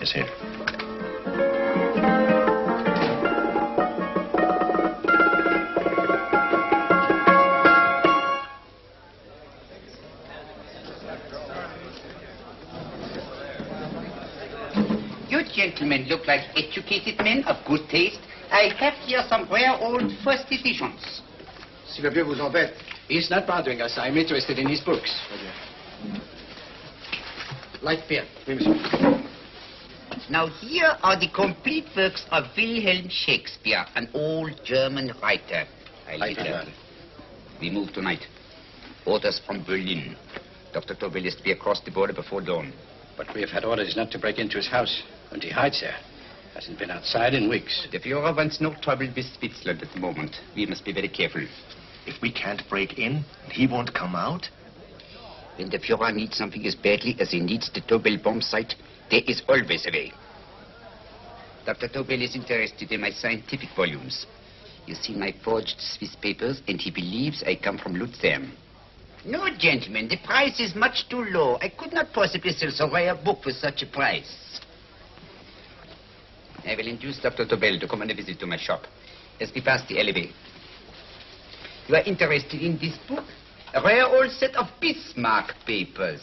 is here. You gentlemen look like educated men of good taste. I have here some rare old first editions. Si le vieux vous embête. He's not bothering us. I'm interested in his books. Light beer. Oui, monsieur. Now here are the complete works of Wilhelm Shakespeare, an old German writer. We move tonight. Orders from Berlin. Dr. Tobel is to be across the border before dawn. But we have had orders not to break into his house, and he hides there. Hasn't been outside in weeks. The Führer wants no trouble with Switzerland at the moment. We must be very careful. If we can't break in, and he won't come out? When the Führer needs something as badly as he needs the Tobel bomb site, there is always a way. Dr. Tobel is interested in my scientific volumes. You see my forged Swiss papers, and he believes I come from Lucerne. No, gentlemen, the price is much too low. I could not possibly sell so rare a book for such a price. I will induce Dr. Tobel to come on a visit to my shop as we pass the alleyway. You are interested in this book? A rare old set of Bismarck papers.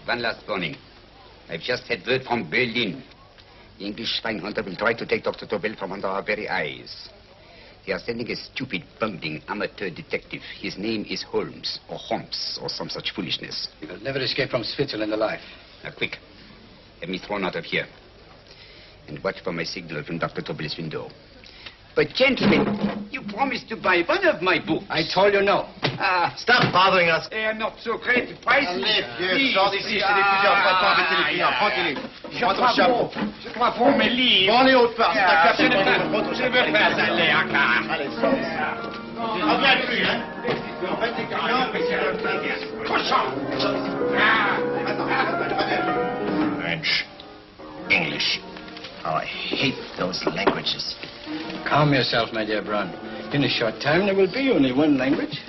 One last warning. I've just had word from Berlin. The English spy hunter will try to take Dr. Tobel from under our very eyes. They are sending a stupid, bungling amateur detective. His name is Holmes, or some such foolishness. He will never escape from Switzerland alive. Now, quick. Have me thrown out of here. And watch for my signal from Dr. Tobel's window. But, gentlemen, you promised to buy one of my books. I told you no. Stop bothering us. They are not so great prices. Allez, vieux, sors d'ici, c'est des plusieurs fois pas embêter les clients. Prends tes livres. Prends ton chapeau. Je crois pour mes livres. Prends les hautes parts, c'est ta carte. Je ne veux pas aller à Kaaren. Allez, sors d'ici. Reviens plus, hein. En fait, les clients... Cochon. French. English. Oh, I hate those languages. Calm yourself, my dear Brown. In a short time, there will be only one language.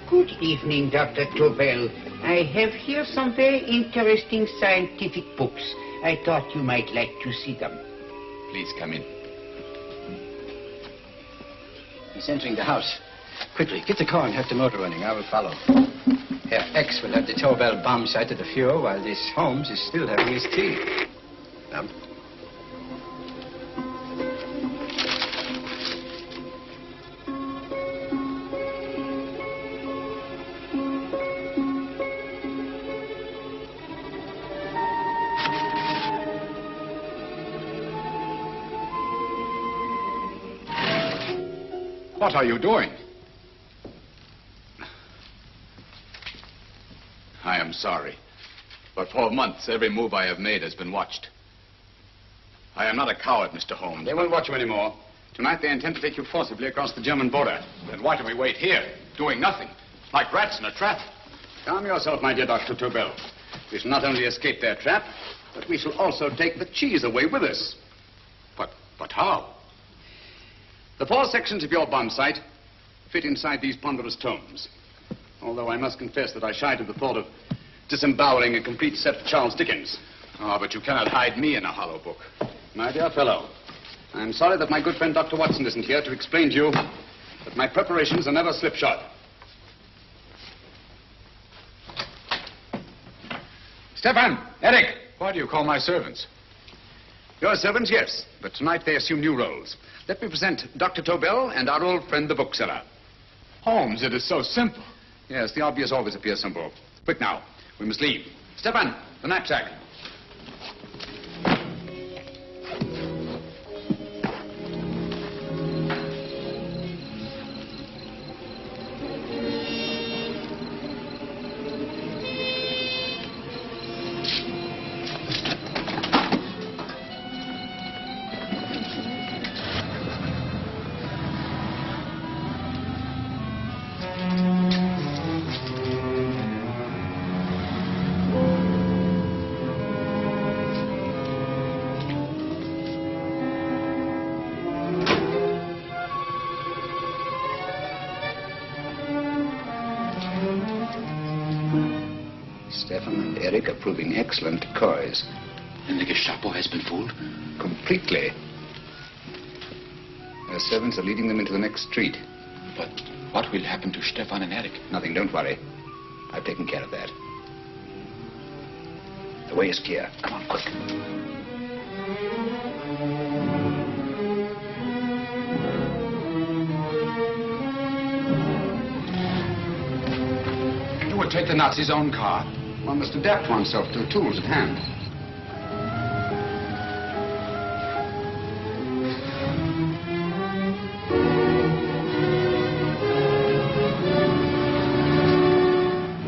Good evening, Dr. Tobel. I have here some very interesting scientific books. I thought you might like to see them. Please come in. He's entering the house. Quickly, get the car and have the motor running. I will follow. Herr X will have the Tobel bomb site at the Führer while this Holmes is still having his tea. What are you doing? I am sorry, but for months every move I have made has been watched. I am not a coward, Mr. Holmes. They won't watch you anymore. Tonight they intend to take you forcibly across the German border. Then why do we wait here, doing nothing, like rats in a trap? Calm yourself, my dear Dr. Tobel. We shall not only escape their trap, but we shall also take the cheese away with us. But how? The 4 sections of your bomb site fit inside these ponderous tomes. Although I must confess that I shied at the thought of disemboweling a complete set of Charles Dickens. Ah, but you cannot hide me in a hollow book. My dear fellow, I'm sorry that my good friend Dr. Watson isn't here to explain to you that my preparations are never slipshod. Stefan! Eric! Why do you call my servants? Your servants, yes, but tonight they assume new roles. Let me present Dr. Tobel and our old friend, the bookseller. Holmes, it is so simple. Yes, the obvious always appears simple. Quick now, we must leave. Stefan, the knapsack. Stefan and Eric are proving excellent decoys. And the Gestapo has been fooled? Completely. Their servants are leading them into the next street. But what will happen to Stefan and Eric? Nothing, don't worry. I've taken care of that. The way is clear. Come on, quick. You would take the Nazis' own car. One must adapt oneself to the tools at hand.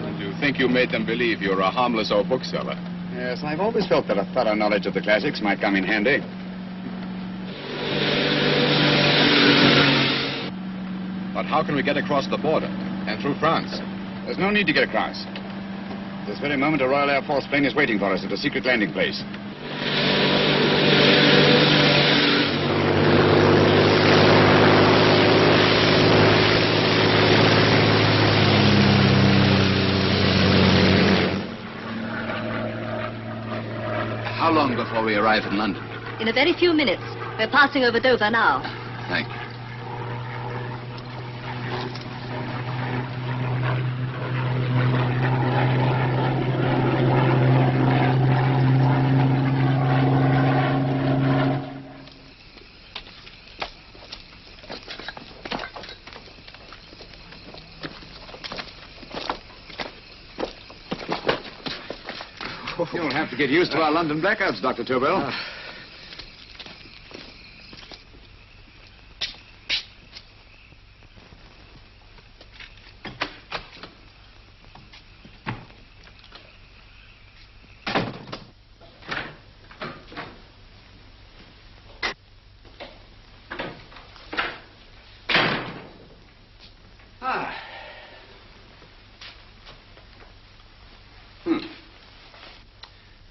I think you made them believe you're a harmless old bookseller. Yes, I've always felt that a thorough knowledge of the classics might come in handy. But how can we get across the border and through France? There's no need to get across. At this very moment, a Royal Air Force plane is waiting for us at a secret landing place. How long before we arrive in London? In a very few minutes. We're passing over Dover now. Thank you. You'll have to get used to our London blackouts, Dr. Tobel.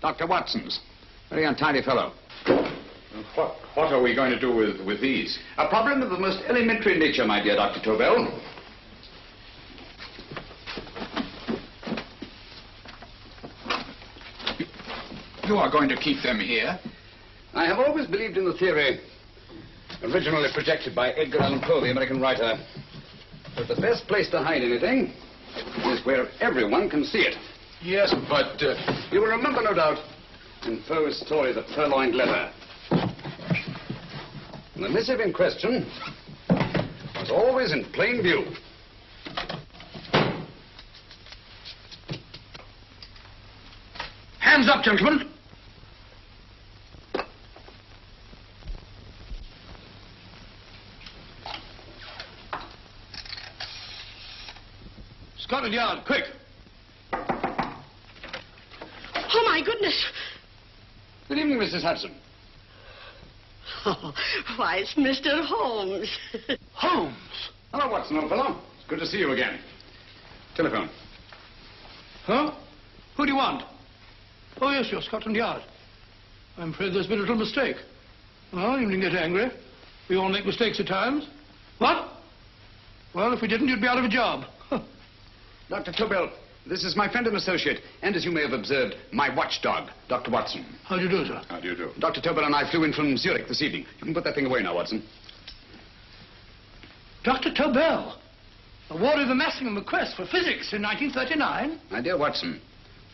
Dr. Watson's. Very untidy fellow. What are we going to do with these? A problem of the most elementary nature, my dear Dr. Tobel. You are going to keep them here? I have always believed in the theory, originally projected by Edgar Allan Poe, the American writer, that the best place to hide anything is where everyone can see it. Yes, but... You will remember, no doubt, in Poe's story, The Purloined Letter. The missive in question was always in plain view. Hands up, gentlemen. Scotland Yard, quick. Oh, my goodness. Good evening, Mrs. Hudson. Oh, why, it's Mr. Holmes. Holmes! Hello, Watson, old fellow. It's good to see you again. Telephone. Huh? Who do you want? Oh, yes, you're Scotland Yard. I'm afraid there's been a little mistake. Well, you needn't get angry. We all make mistakes at times. What? Well, if we didn't, you'd be out of a job. Dr. Tobel, this is my friend and associate, and as you may have observed, my watchdog, Dr. Watson. How do you do, sir? How do you do? Dr. Tobel and I flew in from Zurich this evening. You can put that thing away now, Watson. Dr. Tobel, awarded the Massingham Bequest for physics in 1939. My dear Watson,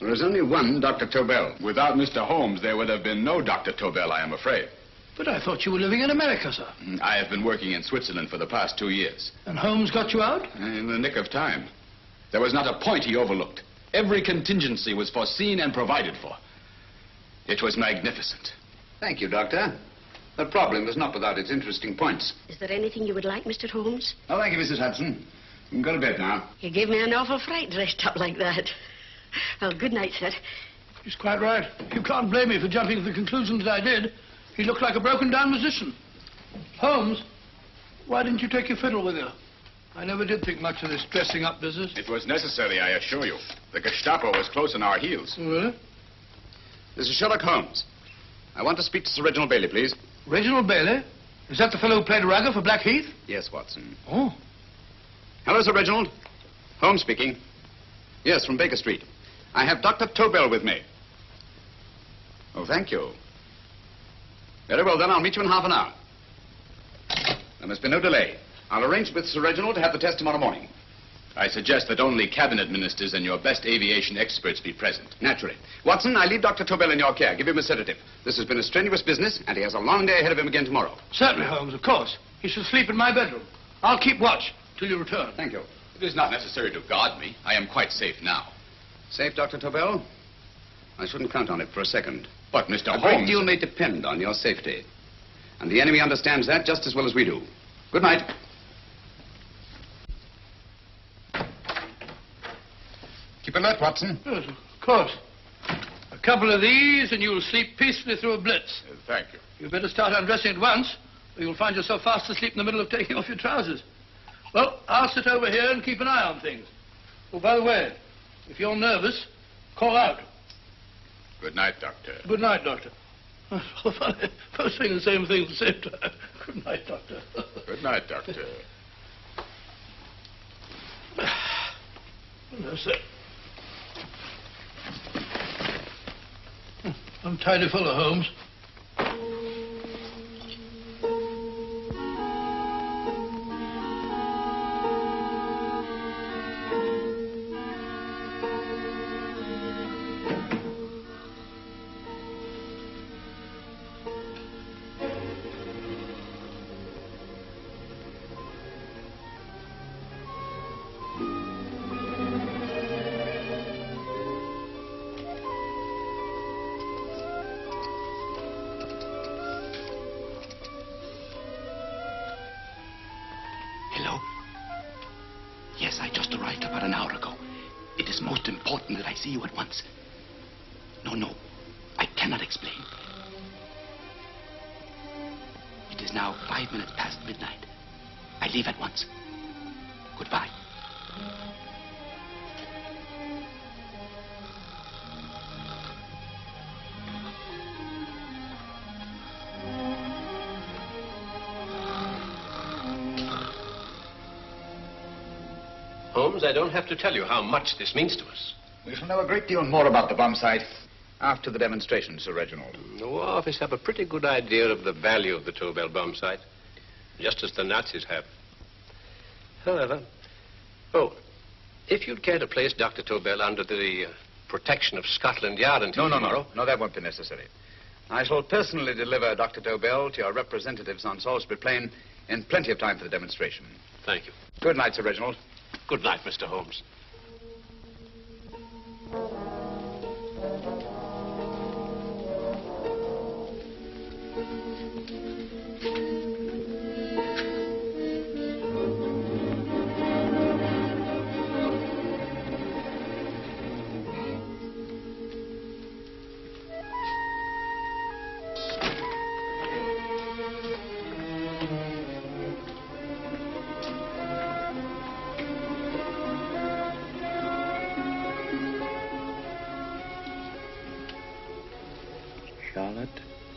there is only one Dr. Tobel. Without Mr. Holmes, there would have been no Dr. Tobel, I am afraid. But I thought you were living in America, sir. I have been working in Switzerland for the past 2 years. And Holmes got you out? In the nick of time. There was not a point he overlooked. Every contingency was foreseen and provided for. It was magnificent. Thank you, Doctor. The problem was not without its interesting points. Is there anything you would like, Mr. Holmes? Oh, thank you, Mrs. Hudson. You can go to bed now. You gave me an awful fright dressed up like that. Well, good night, sir. He's quite right. You can't blame me for jumping to the conclusion that I did. He looked like a broken-down musician. Holmes, why didn't you take your fiddle with you? I never did think much of this dressing-up business. It was necessary, I assure you. The Gestapo was close on our heels. Really? This is Sherlock Holmes. I want to speak to Sir Reginald Bailey, please. Reginald Bailey? Is that the fellow who played Rugger for Blackheath? Yes, Watson. Oh. Hello, Sir Reginald. Holmes speaking. Yes, from Baker Street. I have Dr. Tobel with me. Oh, thank you. Very well, then. I'll meet you in half an hour. There must be no delay. I'll arrange with Sir Reginald to have the test tomorrow morning. I suggest that only cabinet ministers and your best aviation experts be present. Naturally. Watson, I leave Dr. Tobel in your care. Give him a sedative. This has been a strenuous business, and he has a long day ahead of him again tomorrow. Certainly, Holmes, of course. He shall sleep in my bedroom. I'll keep watch till you return. Thank you. It is not necessary to guard me. I am quite safe now. Safe, Dr. Tobel? I shouldn't count on it for a second. But, Mr. A great Holmes... deal may depend on your safety. And the enemy understands that just as well as we do. Good night. Keep alert, Watson. Yes, of course. A couple of these, and you'll sleep peacefully through a blitz. Thank you. You'd better start undressing at once, or you'll find yourself fast asleep in the middle of taking off your trousers. Well, I'll sit over here and keep an eye on things. Oh, by the way, if you're nervous, call out. Good night, Doctor. Good night, Doctor. That's so funny. Both saying the same thing at the same time. Good night, Doctor. Good night, Doctor. That's it. Untidy fellow, Holmes. Hello? Yes, I just arrived about an hour ago. It is most important that I see you at once. No, I cannot explain. It is now 5 minutes past midnight. I leave at once. Goodbye. Holmes, I don't have to tell you how much this means to us. We shall know a great deal more about the bomb sight after the demonstration, Sir Reginald. The War Office have a pretty good idea of the value of the Tobel bomb sight, just as the Nazis have. However, if you'd care to place Dr. Tobel under the protection of Scotland Yard until tomorrow... No, that won't be necessary. I shall personally deliver Dr. Tobel to your representatives on Salisbury Plain in plenty of time for the demonstration. Thank you. Good night, Sir Reginald. Good night, Mr. Holmes.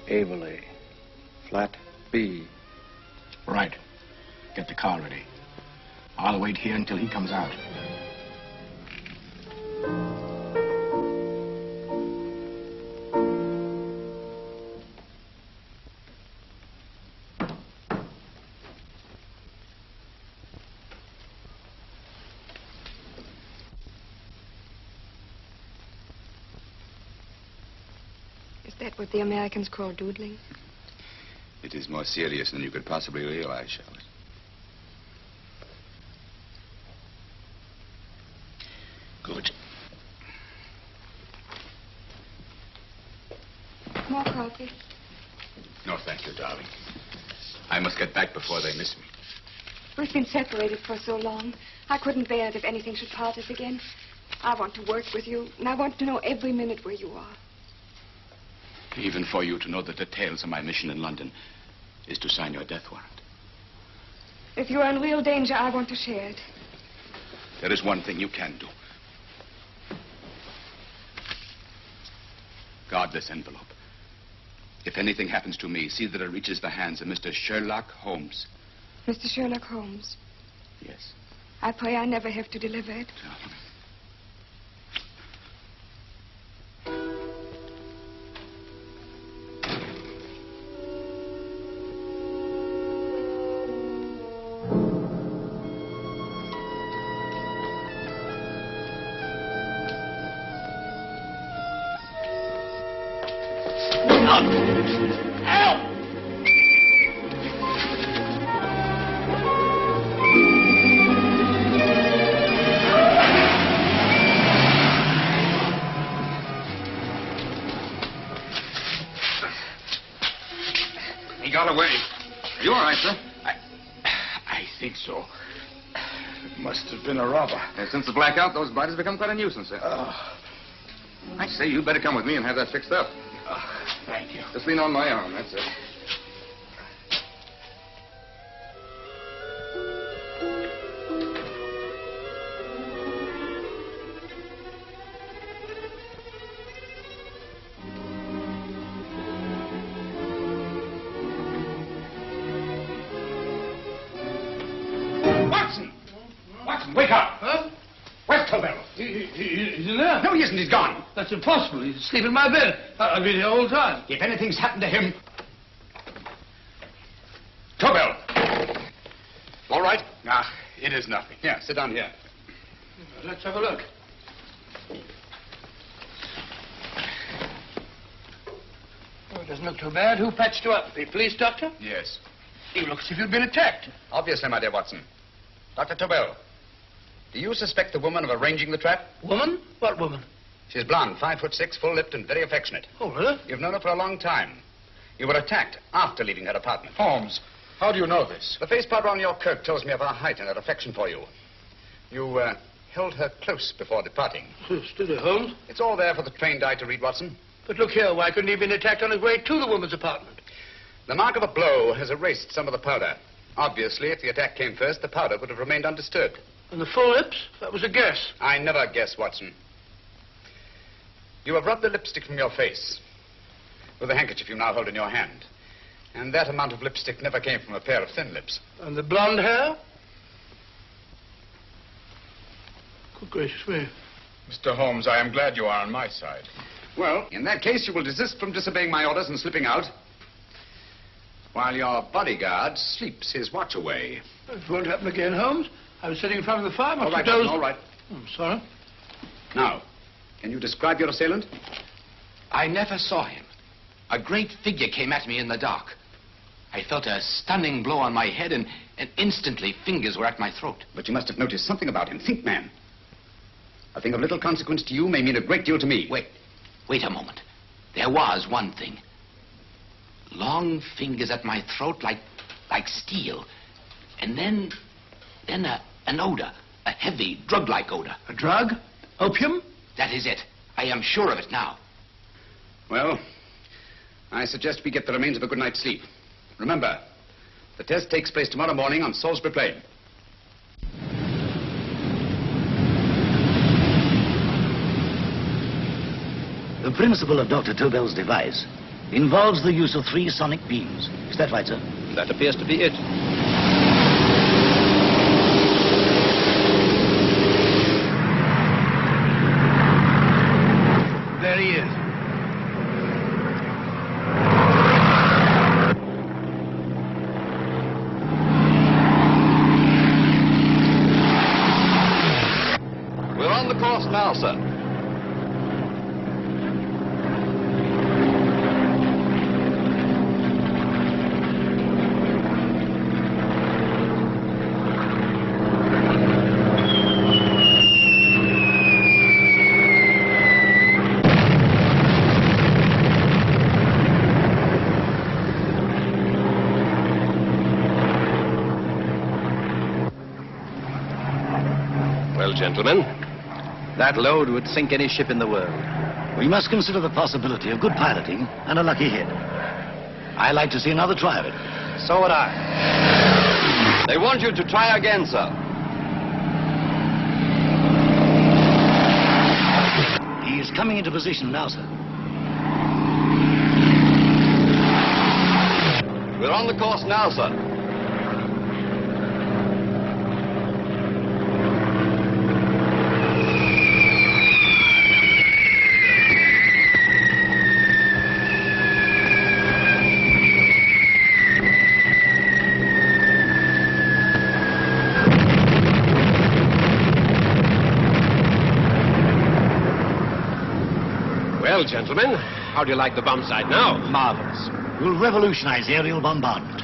Eberli. Flat B. Right. Get the car ready. I'll wait here until he comes out. Is that what the Americans call doodling? It is more serious than you could possibly realize, Charlotte. Good. More coffee? No, thank you, darling. I must get back before they miss me. We've been separated for so long. I couldn't bear it if anything should part us again. I want to work with you, and I want to know every minute where you are. Even for you to know the details of my mission in London is to sign your death warrant. If you're in real danger, I want to share it. There is one thing you can do. Guard this envelope. If anything happens to me, see that it reaches the hands of Mr. Sherlock Holmes. Mr. Sherlock Holmes. Yes. I pray I never have to deliver it. Help! Help! He got away. Are you all right, sir? I think so. It must have been a robber. Since the blackout, those bodies become quite a nuisance, sir. I say, you better come with me and have that fixed up. Thank you. Just lean on my arm, that's it. Watson, wake up! Huh? Where's Tobel? He's in there. No, he isn't. He's gone. That's impossible. He's asleep in my bed. I've been here all the time. If anything's happened to him... Tobel! All right? It is nothing. Yeah, sit down here. Let's have a look. Oh, it doesn't look too bad. Who patched you up? The police doctor? Yes. You look as if you'd been attacked. Obviously, my dear Watson. Dr. Tobel, do you suspect the woman of arranging the trap? Woman? What woman? She's blonde, 5'6", full-lipped, and very affectionate. Oh, really? You've known her for a long time. You were attacked after leaving her apartment. Holmes, how do you know this? The face powder on your coat tells me of her height and her affection for you. You held her close before departing. Steady, Holmes. It's all there for the trained eye to read, Watson. But look here, why couldn't he have been attacked on his way to the woman's apartment? The mark of a blow has erased some of the powder. Obviously, if the attack came first, the powder would have remained undisturbed. And the full lips? That was a guess. I never guess, Watson. You have rubbed the lipstick from your face with the handkerchief you now hold in your hand. And that amount of lipstick never came from a pair of thin lips. And the blonde hair? Good gracious me. Mr. Holmes, I am glad you are on my side. Well, in that case, you will desist from disobeying my orders and slipping out while your bodyguard sleeps his watch away. It won't happen again, Holmes. I was sitting in front of the fire. All right, Watson, all right. I'm sorry. Now, can you describe your assailant? I never saw him. A great figure came at me in the dark. I felt a stunning blow on my head, and instantly fingers were at my throat. But you must have noticed something about him. Think, man. A thing of little consequence to you may mean a great deal to me. Wait a moment. There was one thing. Long fingers at my throat like steel. And then an odor. A heavy, drug-like odor. A drug? Opium? That is it. I am sure of it now. Well, I suggest we get the remains of a good night's sleep. Remember, the test takes place tomorrow morning on Salisbury Plain. The principle of Dr. Tobel's device involves the use of 3 sonic beams. Is that right, sir? That appears to be it. There he is. We're on the course now, sir. Well, gentlemen, That load would sink any ship in the world. We must consider the possibility of good piloting and a lucky hit. I like to see another try of it. So would I. They want you to try again, sir. He is coming into position now, sir. We're on the course now, sir. well, gentlemen, How do you like the bomb sight now? Marvelous. We'll revolutionize aerial bombardment.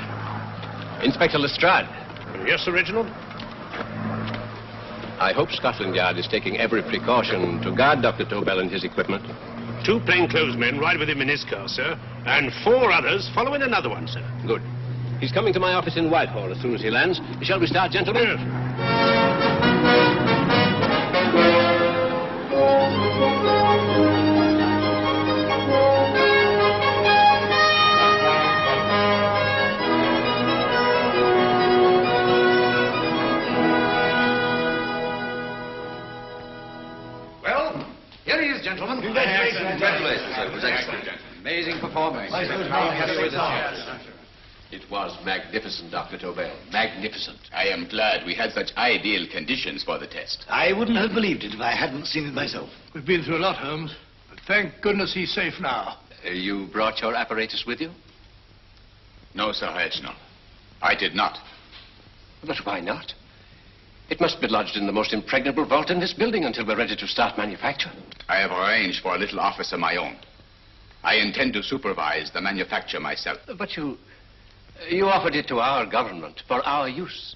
Inspector Lestrade. Yes, Sir Reginald? I hope Scotland Yard is taking every precaution to guard Dr. Tobel and his equipment. 2 plainclothesmen ride with him in his car, sir, and 4 others follow in another one, sir. Good. He's coming to my office in Whitehall as soon as he lands. Shall we start, gentlemen? Yes. Well, here he is, gentlemen. Congratulations, sir. It was excellent. Amazing performance. It was magnificent, Dr. Tobel. Magnificent. I am glad we had such ideal conditions for the test. I wouldn't have believed it if I hadn't seen it myself. We've been through a lot, Holmes, but thank goodness he's safe now. You brought your apparatus with you? No, Sir Reginald. I did not. But why not? It must be lodged in the most impregnable vault in this building until we're ready to start manufacture. I have arranged for a little office of my own. I intend to supervise the manufacture myself. But you offered it to our government for our use.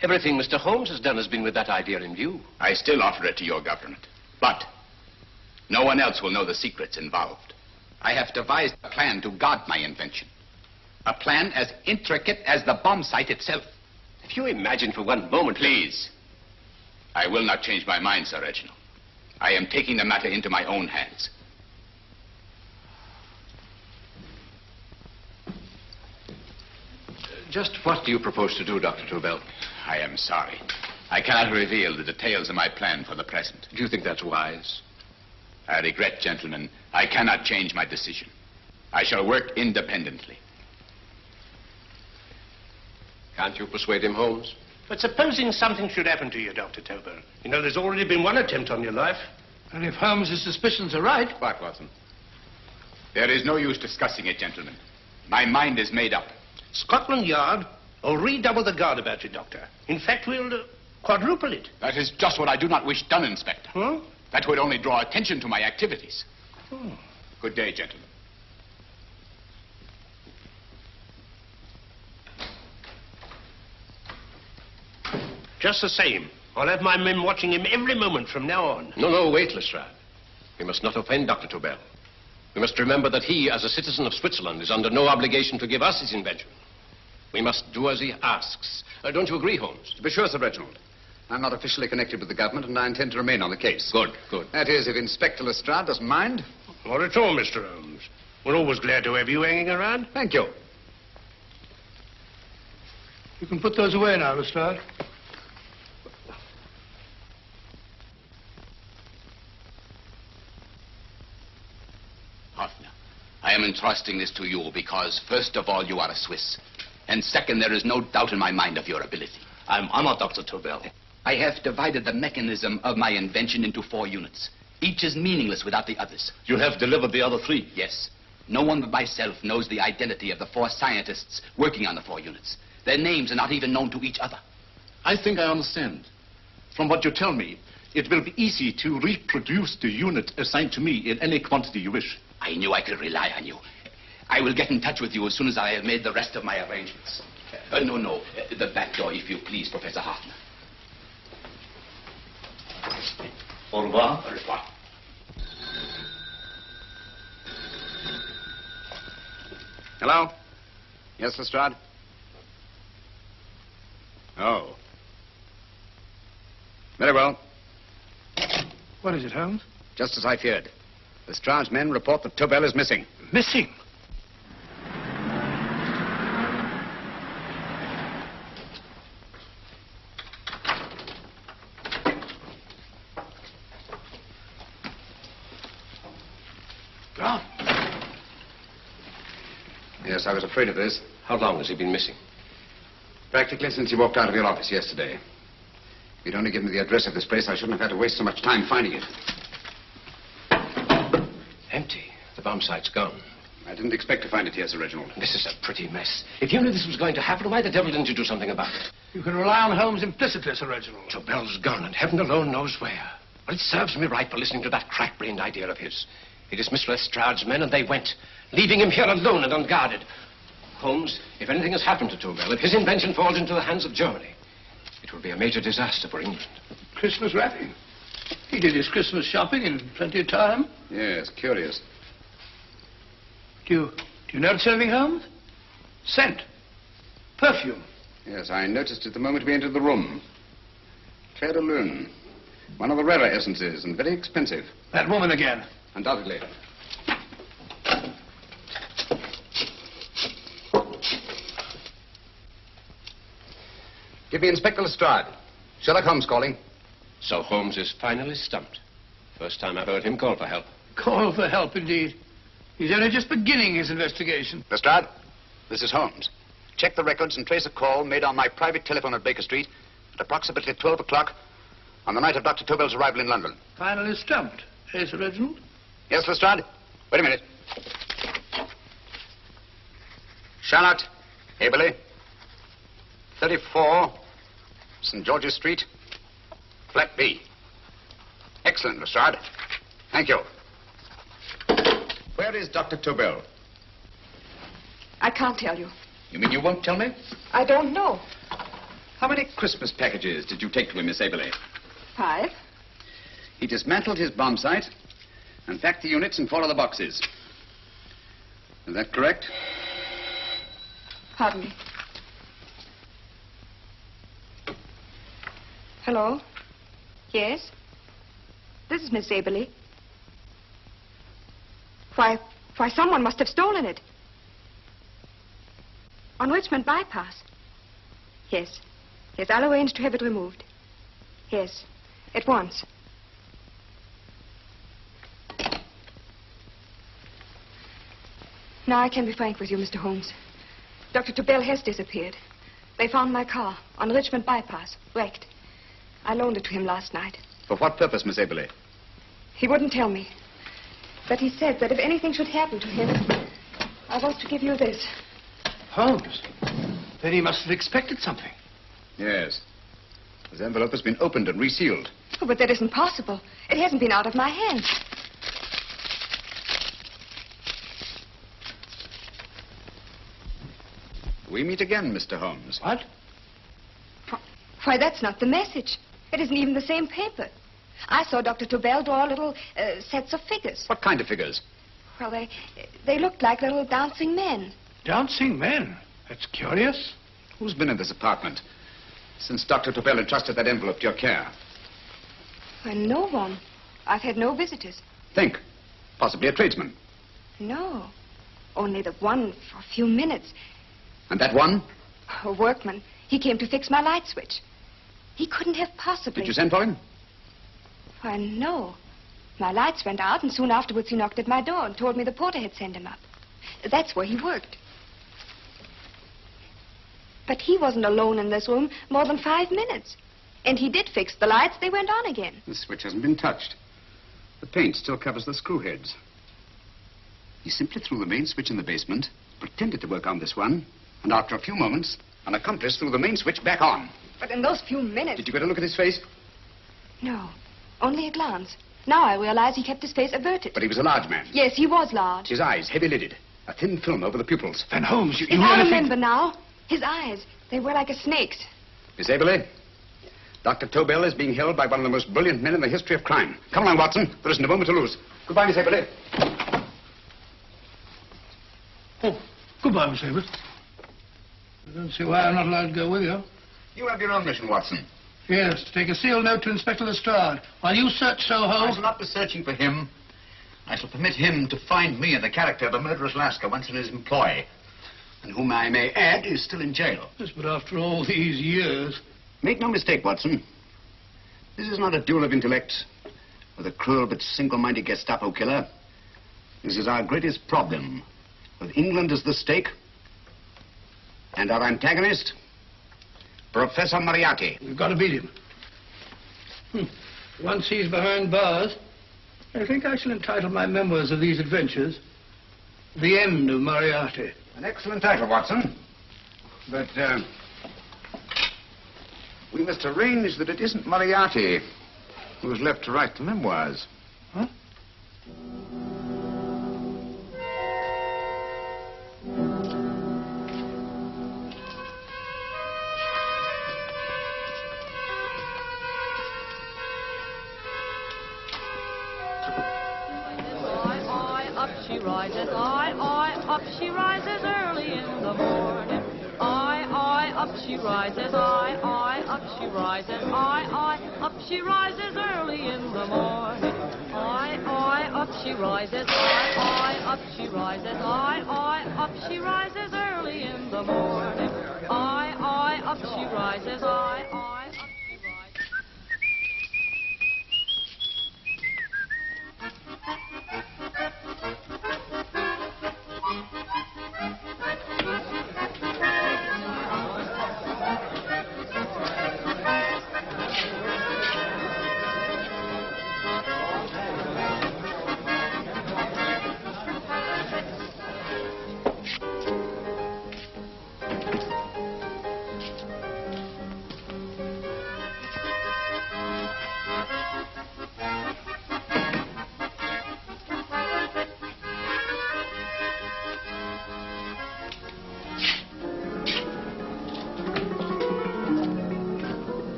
Everything Mr. Holmes has done has been with that idea in view. I still offer it to your government. But no one else will know the secrets involved. I have devised a plan to guard my invention. A plan as intricate as the bomb sight itself. If you imagine for one moment... Please. I will not change my mind, Sir Reginald. I am taking the matter into my own hands. Just what do you propose to do, Dr. Tobel? I am sorry. I cannot reveal the details of my plan for the present. Do you think that's wise? I regret, gentlemen, I cannot change my decision. I shall work independently. Can't you persuade him, Holmes? But supposing something should happen to you, Dr. Tobel. You know, there's already been one attempt on your life. And if Holmes's suspicions are right... What, Watson? There is no use discussing it, gentlemen. My mind is made up. Scotland Yard will redouble the guard about you, Doctor. In fact, we'll quadruple it. That is just what I do not wish done, Inspector. Huh? That would only draw attention to my activities. Good day, gentlemen. Just the same, I'll have my men watching him every moment from now on. No, wait, Lestrade. We must not offend Dr. Tobel. We must remember that he, as a citizen of Switzerland, is under no obligation to give us his invention. We must do as he asks. Don't you agree, Holmes? To be sure, Sir Reginald. I'm not officially connected with the government, and I intend to remain on the case. Good. That is, if Inspector Lestrade doesn't mind. Not at all, Mr. Holmes. We're always glad to have you hanging around. Thank you. You can put those away now, Lestrade. Hoffner, I am entrusting this to you because, first of all, you are a Swiss. And second, there is no doubt in my mind of your ability. I'm honored, Dr. Tobel. I have divided the mechanism of my invention into 4 units. Each is meaningless without the others. You have delivered the other 3? Yes. No one but myself knows the identity of the 4 scientists working on the 4 units. Their names are not even known to each other. I think I understand. From what you tell me, it will be easy to reproduce the unit assigned to me in any quantity you wish. I knew I could rely on you. I will get in touch with you as soon as I have made the rest of my arrangements. No. The back door, if you please, Professor Hoffner. Au revoir. Au revoir. Hello? Yes, Lestrade? Oh. Very well. What is it, Holmes? Just as I feared. Lestrade's men report that Tobel is missing. Missing? Gone. Yes, I was afraid of this. How long has he been missing? Practically since he walked out of your office yesterday. If you'd only given me the address of this place, I shouldn't have had to waste so much time finding it. Empty. The bomb site's gone. I didn't expect to find it here, Sir Reginald. This is a pretty mess. If you knew this was going to happen, why the devil didn't you do something about it? You can rely on Holmes implicitly, Sir Reginald. Tobel's gone, and heaven alone knows where. Well, it serves me right for listening to that crack-brained idea of his. He dismissed Lestrade's men, and they went, leaving him here alone and unguarded. Holmes, if anything has happened to Tobel, if his invention falls into the hands of Germany, it will be a major disaster for England. Christmas wrapping. He did his Christmas shopping in plenty of time. Yes, curious. Do you notice anything, Holmes? Scent. Perfume. Yes, I noticed it the moment we entered the room. Claire de Lune. One of the rarer essences, and very expensive. That woman again. Undoubtedly. Give me Inspector Lestrade. Sherlock Holmes calling. So Holmes is finally stumped. First time I've heard him call for help. Call for help, indeed. He's only just beginning his investigation. Lestrade, this is Holmes. Check the records and trace a call made on my private telephone at Baker Street at approximately 12 o'clock on the night of Dr. Tobel's arrival in London. Finally stumped. Eh, Sir Reginald? Yes, Lestrade? Wait a minute. Charlotte, Eberli, 34, St. George's Street, flat B. Excellent, Lestrade. Thank you. Where is Dr. Tobel? I can't tell you. You mean you won't tell me? I don't know. How many Christmas packages did you take to him, Miss Eberli? 5. He dismantled his bomb site and packed the units in 4 other boxes. Is that correct? Pardon me. Hello? Yes? This is Miss Eberli. Why, someone must have stolen it. On Richmond Bypass. Yes. Yes, I'll arrange to have it removed. Yes, at once. Now I can be frank with you, Mr. Holmes. Dr. Tobel has disappeared. They found my car on Richmond Bypass, wrecked. I loaned it to him last night. For what purpose, Miss Eberli? He wouldn't tell me. But he said that if anything should happen to him, I was to give you this. Holmes? Then he must have expected something. Yes. This envelope has been opened and resealed. Oh, but that isn't possible. It hasn't been out of my hands. We meet again, Mr. Holmes. What? Why, that's not the message. It isn't even the same paper. I saw Dr. Tobel draw little sets of figures. What kind of figures? Well, they looked like little dancing men. Dancing men? That's curious. Who's been in this apartment since Dr. Tobel entrusted that envelope to your care? Well, no one. I've had no visitors. Think. Possibly a tradesman. No. Only the one for a few minutes. And that one? A workman. He came to fix my light switch. He couldn't have possibly... Did you send for him? Why, no. My lights went out, and soon afterwards he knocked at my door and told me the porter had sent him up. That's where he worked. But he wasn't alone in this room more than 5 minutes. And he did fix the lights. They went on again. The switch hasn't been touched. The paint still covers the screw heads. He simply threw the main switch in the basement, pretended to work on this one, and after a few moments, an accomplice threw the main switch back on. But in those few minutes... Did you get a look at his face? No, only a glance. Now I realize he kept his face averted. But he was a large man. Yes, he was large. His eyes, heavy-lidded. A thin film over the pupils. Van Holmes, you I remember now. His eyes, they were like a snake's. Miss Eberli, Dr. Tobel is being held by one of the most brilliant men in the history of crime. Come along, Watson. There isn't a moment to lose. Goodbye, Miss Eberli. Oh, goodbye, Miss Eberli. I don't see why I'm not allowed to go with you. You have your own mission, Watson. Yes, to take a sealed note to Inspector Lestrade while you search Soho. I shall not be searching for him. I shall permit him to find me in the character of a murderous Lascar once in his employ, and whom I may add is still in jail. Yes, but after all these years... Make no mistake, Watson. This is not a duel of intellect with a cruel but single-minded Gestapo killer. This is our greatest problem, with England as the stake, and our antagonist, Professor Moriarty. We've got to beat him. Once he's behind bars, I think I shall entitle my memoirs of these adventures, The End of Moriarty. An excellent title, Watson. But, we must arrange that it isn't Moriarty who's left to write the memoirs. Huh? she rises, I, up she rises early in the morning. I, up she rises, I, up she rises, I, up she rises early in the morning. I, up she rises, I, up she rises, I, up she rises early in the morning. I, up she rises, I, up she rises.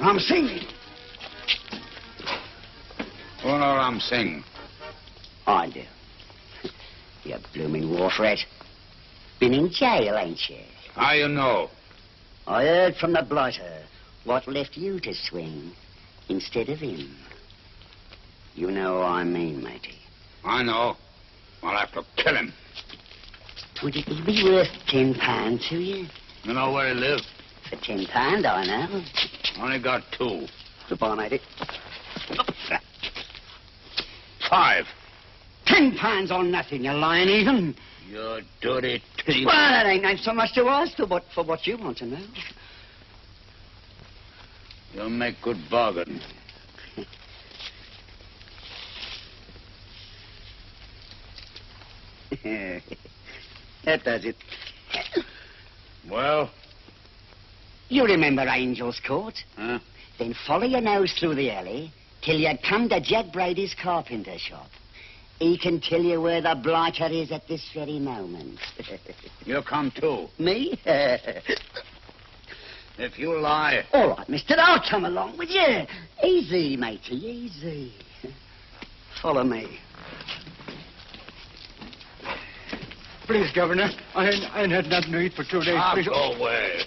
Ram Singh. Oh, no, Ram Singh. I do. You blooming war threat. Been in jail, ain't you? How you know? I heard from the blighter what left you to swing instead of him. You know what I mean, matey. I know. I'll have to kill him. Would it be worth £10 to you? You know where he lives? For £10, I know. Only got 2. Goodbye, matey. 5. £10 on nothing, you lying heathen. You dirty thief. Well, that ain't so much to ask for what you want to know. You'll make good bargain. That does it. Well? You remember Angel's Court? Huh? Then follow your nose through the alley till you come to Jack Brady's carpenter shop. He can tell you where the blighter is at this very moment. You come too. Me? If you lie... All right, mister, I'll come along with you. Easy, matey, easy. Follow me. Please, Governor, I ain't had nothing to eat for 2 days. Please. Go away.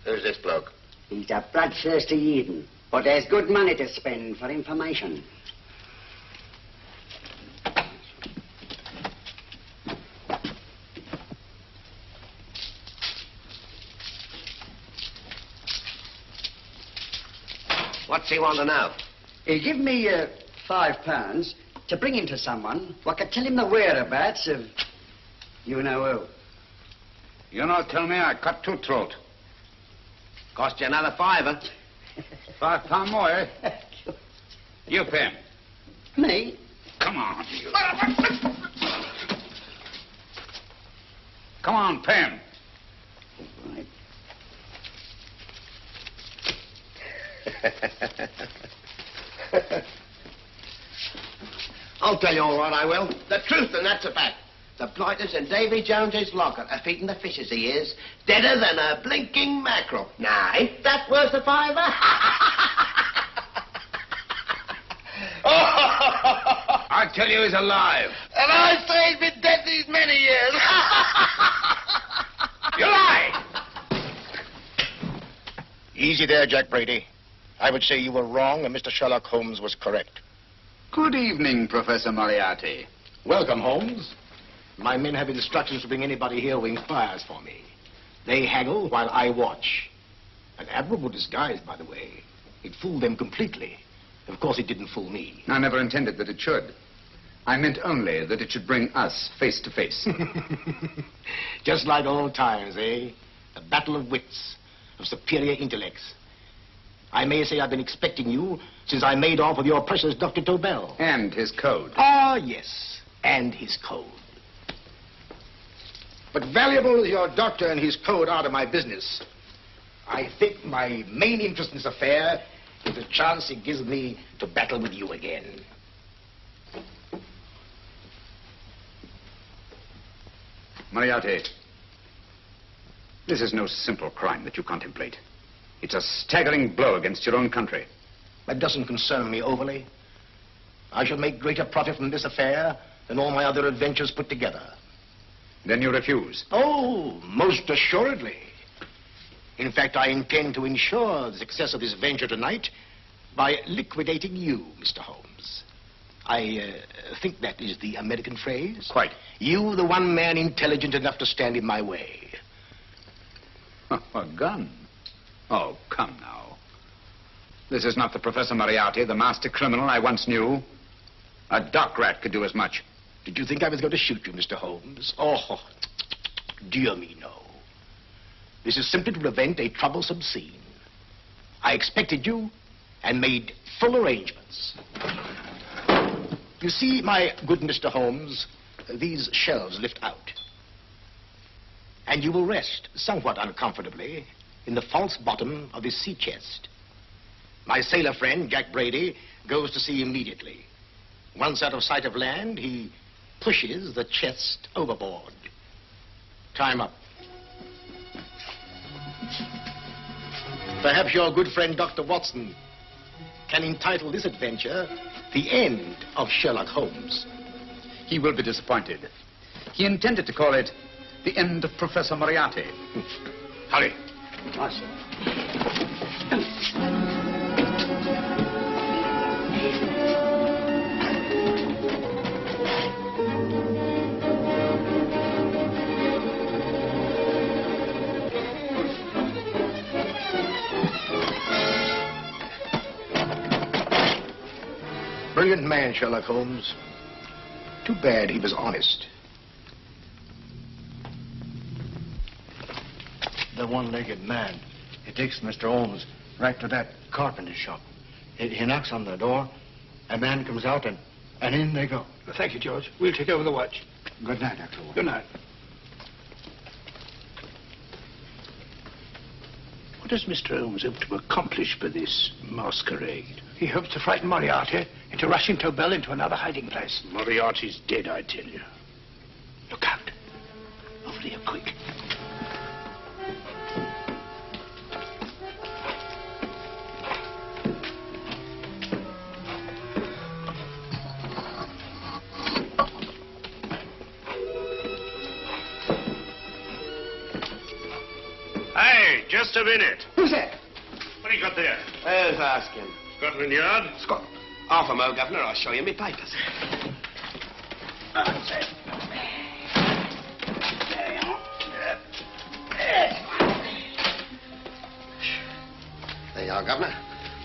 Who's this bloke? He's a bloodthirsty heathen, but there's good money to spend for information. What's he want to know? He give me £5 to bring him to someone who could tell him the whereabouts of you know who. You not tell me I cut 2 throat. Cost you another £5. £5 more, eh? You pay him. Me? Come on, you. Come on, pay him. Right. I'll tell you all right, I will. The truth, and that's a fact. The blighters in Davy Jones's locker are feeding the fishes he is, deader than a blinking mackerel. Now, ain't that worth a £5? I tell you he's alive. And I say he's been dead these many years. You lie! Easy there, Jack Brady. I would say you were wrong and Mr. Sherlock Holmes was correct. Good evening, Professor Moriarty. Welcome, Holmes. My men have instructions to bring anybody here who inquires for me. They haggle while I watch. An admirable disguise, by the way. It fooled them completely. Of course, it didn't fool me. I never intended that it should. I meant only that it should bring us face to face. Just like old times, eh? A battle of wits, of superior intellects. I may say I've been expecting you since I made off with your precious Dr. Tobel. And his code. Ah, yes, and his code. But valuable as your doctor and his code are to my business, I think my main interest in this affair is the chance it gives me to battle with you again. Moriarty, this is no simple crime that you contemplate. It's a staggering blow against your own country. That doesn't concern me overly. I shall make greater profit from this affair than all my other adventures put together. Then you refuse? Oh, most assuredly. In fact, I intend to ensure the success of this venture tonight by liquidating you, Mr. Holmes. I think that is the American phrase. Quite. You, the one man intelligent enough to stand in my way. A gun? Oh, come now. This is not the Professor Moriarty, the master criminal I once knew. A dock rat could do as much. Did you think I was going to shoot you, Mr. Holmes? Oh, dear me, no. This is simply to prevent a troublesome scene. I expected you and made full arrangements. You see, my good Mr. Holmes, these shelves lift out. And you will rest somewhat uncomfortably in the false bottom of this sea chest. My sailor friend, Jack Brady, goes to sea immediately. Once out of sight of land, he pushes the chest overboard. Time up. Perhaps your good friend, Dr. Watson, can entitle this adventure The End of Sherlock Holmes. He will be disappointed. He intended to call it The End of Professor Moriarty. Hurry. Brilliant man, Sherlock Holmes. Too bad he was honest. The one-legged man. He takes Mr. Holmes right to that carpenter shop. He knocks on the door. A man comes out, and in they go. Thank you, George. We'll take over the watch. Good night, Dr. Holmes. Good night. What does Mr. Holmes hope to accomplish by this masquerade? He hopes to frighten Moriarty into rushing Tobel into another hiding place. Moriarty's dead, I tell you. Look out. Over here, quick. Hey, just a minute. Who's that? What do you got there? Who's asking? Scotland Yard? Scotland. Half a mo, Governor. I'll show you my papers. That's it. There you are, Governor.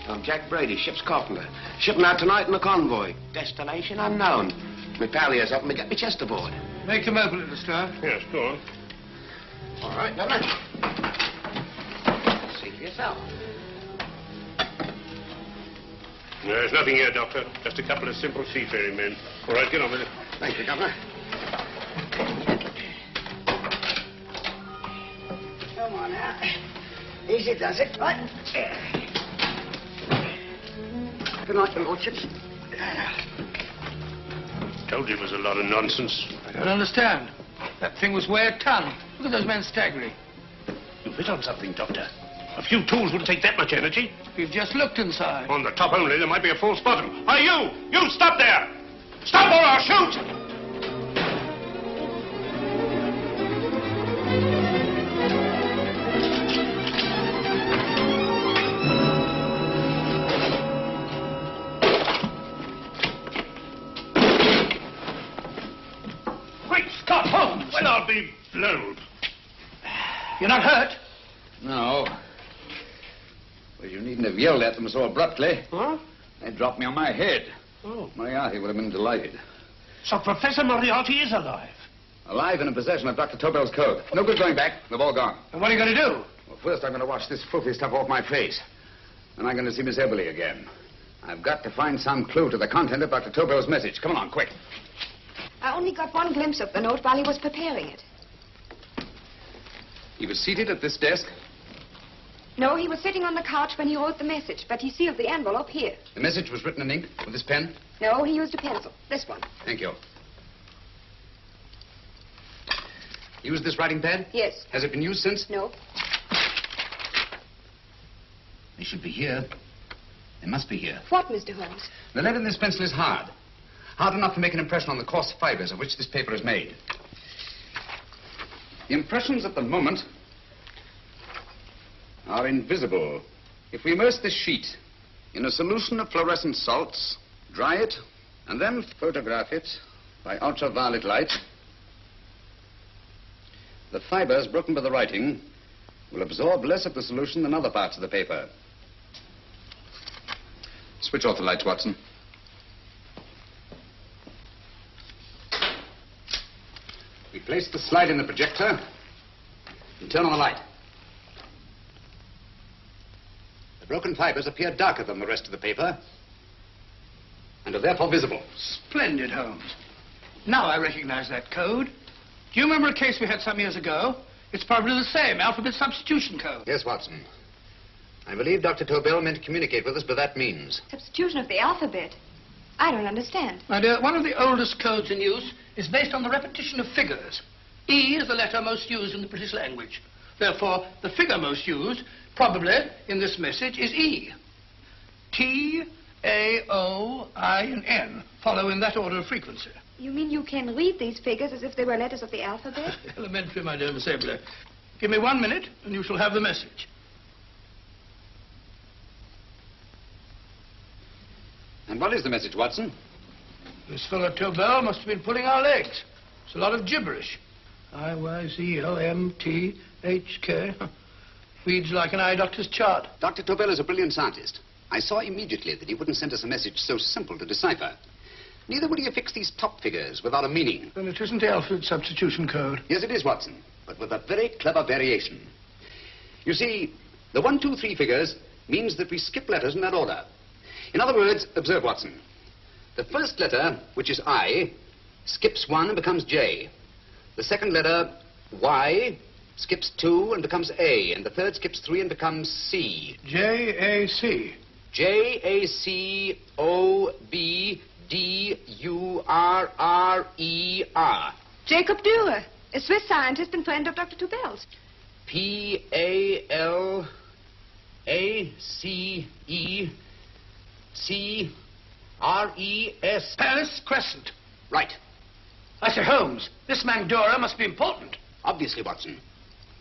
I'm Jack Brady, ship's carpenter. Shipping out tonight in a convoy. Destination unknown. My pal here's helping me get my chest aboard. Make them open, little star. Yes, go on. All right, Governor. See for yourself. There's nothing here, Doctor. Just a couple of simple seafaring men. All right, get on with it. Thank you, Governor. Come on now. Easy does it, right? Good night, your lordships. Told you it was a lot of nonsense. I don't understand. That thing was way a ton. Look at those men staggering. You've hit on something, Doctor. A few tools wouldn't take that much energy. We've just looked inside. On the top only, there might be a false bottom. Hey, you! You stop there! Stop or I'll shoot! Quick, Scott Holmes! Well, I'll be blowed. You're not hurt? No. Well, you needn't have yelled at them so abruptly. Huh? They dropped me on my head. Oh. Moriarty would have been delighted. So Professor Moriarty is alive? Alive and in possession of Dr. Tobel's code. No good going back. They've all gone. And what are you going to do? Well, first I'm going to wash this filthy stuff off my face. And I'm going to see Miss Eberli again. I've got to find some clue to the content of Dr. Tobel's message. Come along, quick. I only got one glimpse of the note while he was preparing it. He was seated at this desk. No, he was sitting on the couch when he wrote the message, but he sealed the envelope here. The message was written in ink with this pen? No, he used a pencil. This one. Thank you. Used this writing pad? Yes. Has it been used since? No. They should be here. They must be here. What, Mr. Holmes? The lead in this pencil is hard. Hard enough to make an impression on the coarse fibers of which this paper is made. The impressions at the moment are invisible. If we immerse this sheet in a solution of fluorescent salts, dry it, and then photograph it by ultraviolet light, the fibers broken by the writing will absorb less of the solution than other parts of the paper. Switch off the lights, Watson. We place the slide in the projector and turn on the light. The broken fibers appear darker than the rest of the paper and are therefore visible. Splendid, Holmes. Now I recognize that code. Do you remember a case we had some years ago? It's probably the same, alphabet substitution code. Yes, Watson. I believe Dr. Tobel meant to communicate with us by that means. Substitution of the alphabet. I don't understand. My dear, one of the oldest codes in use is based on the repetition of figures. E is the letter most used in the British language. Therefore, the figure most used, probably in this message, is E. T, A, O, I, and N follow in that order of frequency. You mean you can read these figures as if they were letters of the alphabet? Elementary, my dear Miss Eberli. Give me 1 minute, and you shall have the message. And what is the message, Watson? This fellow Tobel must have been pulling our legs. It's a lot of gibberish. I-Y-Z-O-M-T-H-K. Reads like an eye doctor's chart. Dr. Tobel is a brilliant scientist. I saw immediately that he wouldn't send us a message so simple to decipher. Neither would he have fixed these top figures without a meaning. Then it isn't the alphabet substitution code. Yes, it is, Watson, but with a very clever variation. You see, the 1, 2, 3 figures means that we skip letters in that order. In other words, observe, Watson. The first letter, which is I, skips 1 and becomes J. The second letter, Y, skips 2 and becomes A. And the third skips 3 and becomes C. J-A-C. J-A-C-O-B-D-U-R-R-E-R. Jacob Dürer, a Swiss scientist and friend of Dr. Tobel's. P-A-L-A-C-E-C-R-E-S. Paris Crescent. Right. I say, Holmes, this man Dürer must be important. Obviously, Watson.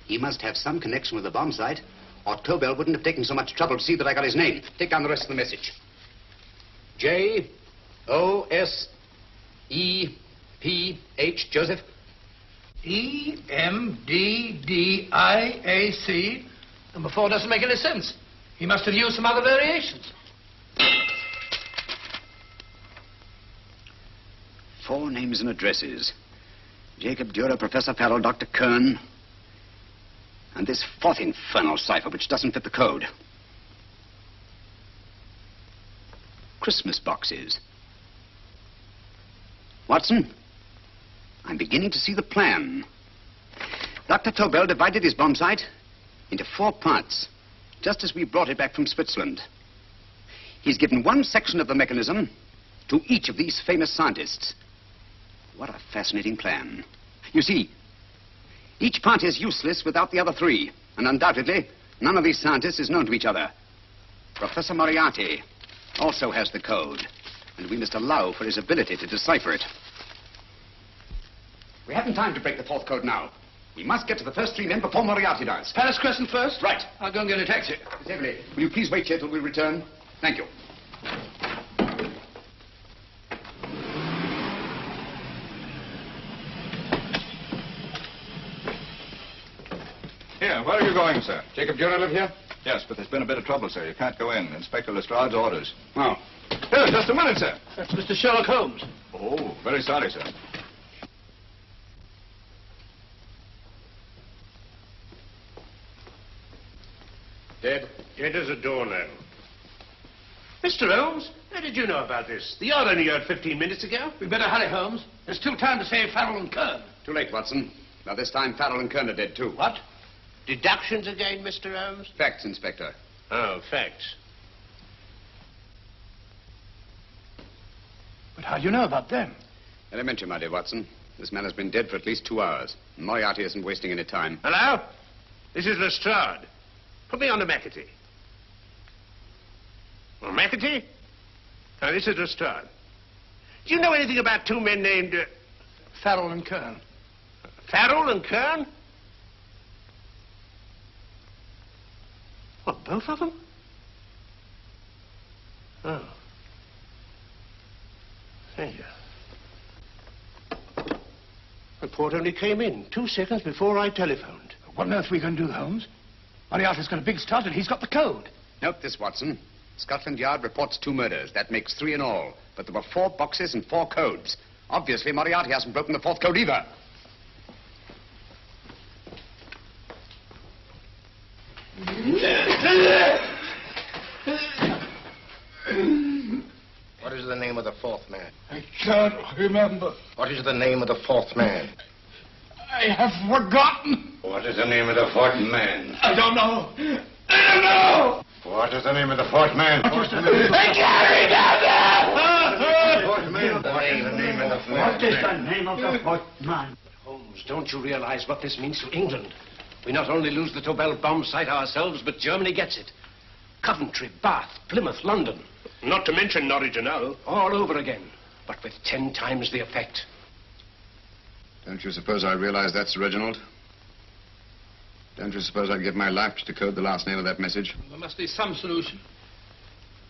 He must have some connection with the bomb site, or Tobel wouldn't have taken so much trouble to see that I got his name. Take down the rest of the message. J-O-S-E-P-H, Joseph. E-M-D-D-I-A-C. Number 4 doesn't make any sense. He must have used some other variations. 4 names and addresses. Jacob Dürer, Professor Farrell, Dr. Kern, and this 4th infernal cipher, which doesn't fit the code. Christmas boxes. Watson, I'm beginning to see the plan. Dr. Tobel divided his bomb sight into 4 parts, just as we brought it back from Switzerland. He's given one section of the mechanism to each of these famous scientists. What a fascinating plan. You see, each part is useless without the other 3, and undoubtedly, none of these scientists is known to each other. Professor Moriarty also has the code, and we must allow for his ability to decipher it. We haven't time to break the 4th code now. We must get to the first 3 men before Moriarty does. Paris Crescent first? Right. I'll go and get a taxi. Miss Eberli, will you please wait here till we return? Thank you. Here, where are you going, sir? Jacob Dürer live here? Yes, but there's been a bit of trouble, sir. You can't go in. Inspector Lestrade's orders. Oh. Here, just a minute, sir. That's Mr. Sherlock Holmes. Oh, very sorry, sir. Dead? Dead as a doornail. Mr. Holmes, how did you know about this? The yard only heard 15 minutes ago. We better hurry, Holmes. There's still time to save Farrell and Kern. Too late, Watson. By this time, Farrell and Kern are dead, too. What? Deductions again, Mr. Holmes? Facts, Inspector. Oh, facts. But how do you know about them? Elementary, my dear Watson. This man has been dead for at least 2 hours. Moriarty isn't wasting any time. Hello? This is Lestrade. Put me on to McAtee. Well, McAtee? Now, this is Lestrade. Do you know anything about two men named... Farrell and Kern. Farrell and Kern? What, both of them? Oh. Thank you. Report only came in 2 seconds before I telephoned. What on earth are we going to do, Holmes? Moriarty's got a big start and he's got the code. Note this, Watson. Scotland Yard reports 2 murders. That makes 3 in all. But there were 4 boxes and 4 codes. Obviously, Moriarty hasn't broken the 4th code either. What is the name of the 4th man? I can't remember. What is the name of the 4th man? I have forgotten. What is the name of the 4th man? I don't know. I don't know. What is the name of the 4th man? I can't remember. Fourth man. What is the name of the 4th man? What is the name of the 4th man? Holmes, don't you realize what this means to England? We not only lose the Tobel bomb site ourselves, but Germany gets it. Coventry, Bath, Plymouth, London. Not to mention Norwich and Hull. All over again, but with 10 times the effect. Don't you suppose I realize that's Reginald? Don't you suppose I'd give my life to decode the last name of that message? There must be some solution.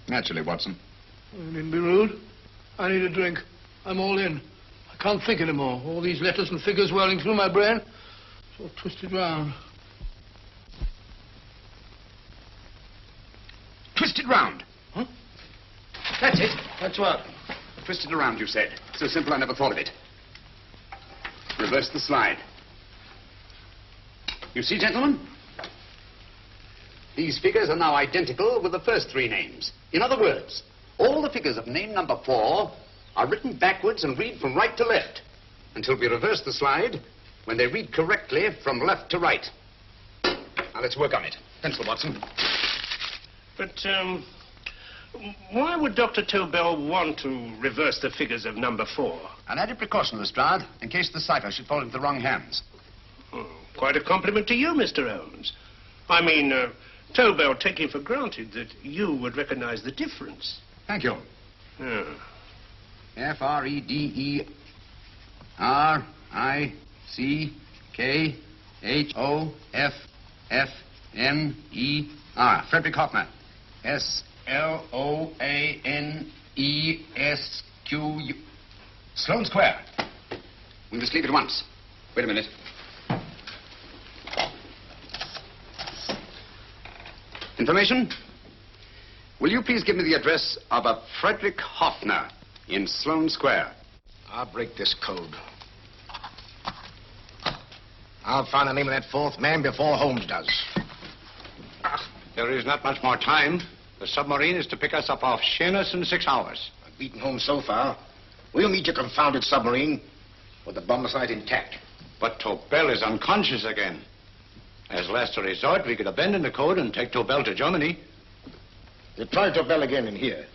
Naturally, Watson. You needn't be rude. I need a drink. I'm all in. I can't think anymore. All these letters and figures whirling through my brain. It's all twisted round. Twisted round? Huh? That's it. That's what? Twisted around, you said. So simple I never thought of it. Reverse the slide. You see, gentlemen? These figures are now identical with the first 3 names. In other words, all the figures of name number 4 are written backwards and read from right to left until we reverse the slide when they read correctly from left to right. Now, let's work on it. Pencil, Watson. But, why would Dr. Tobel want to reverse the figures of number 4? An added precaution, Lestrade, in case the cipher should fall into the wrong hands. Quite a compliment to you, Mr. Holmes. I mean, Tobel taking for granted that you would recognize the difference. Thank you. F-R-E-D-E-R-I-C-K-H-O-F-F-N-E-R. Frederick Hoffner. S-L-O-A-N-E-S-Q-U. Sloane Square. We must leave at once. Wait a minute. Information? Will you please give me the address of a Frederick Hoffner in Sloane Square? I'll break this code. I'll find the name of that 4th man before Holmes does. There is not much more time. The submarine is to pick us up off Sheerness in 6 hours. I've beaten Holmes so far. We'll meet your confounded submarine with the bombsight intact. But Tobel is unconscious again. As last resort, we could abandon the code and take Tobel to Germany. You try Tobel again in here.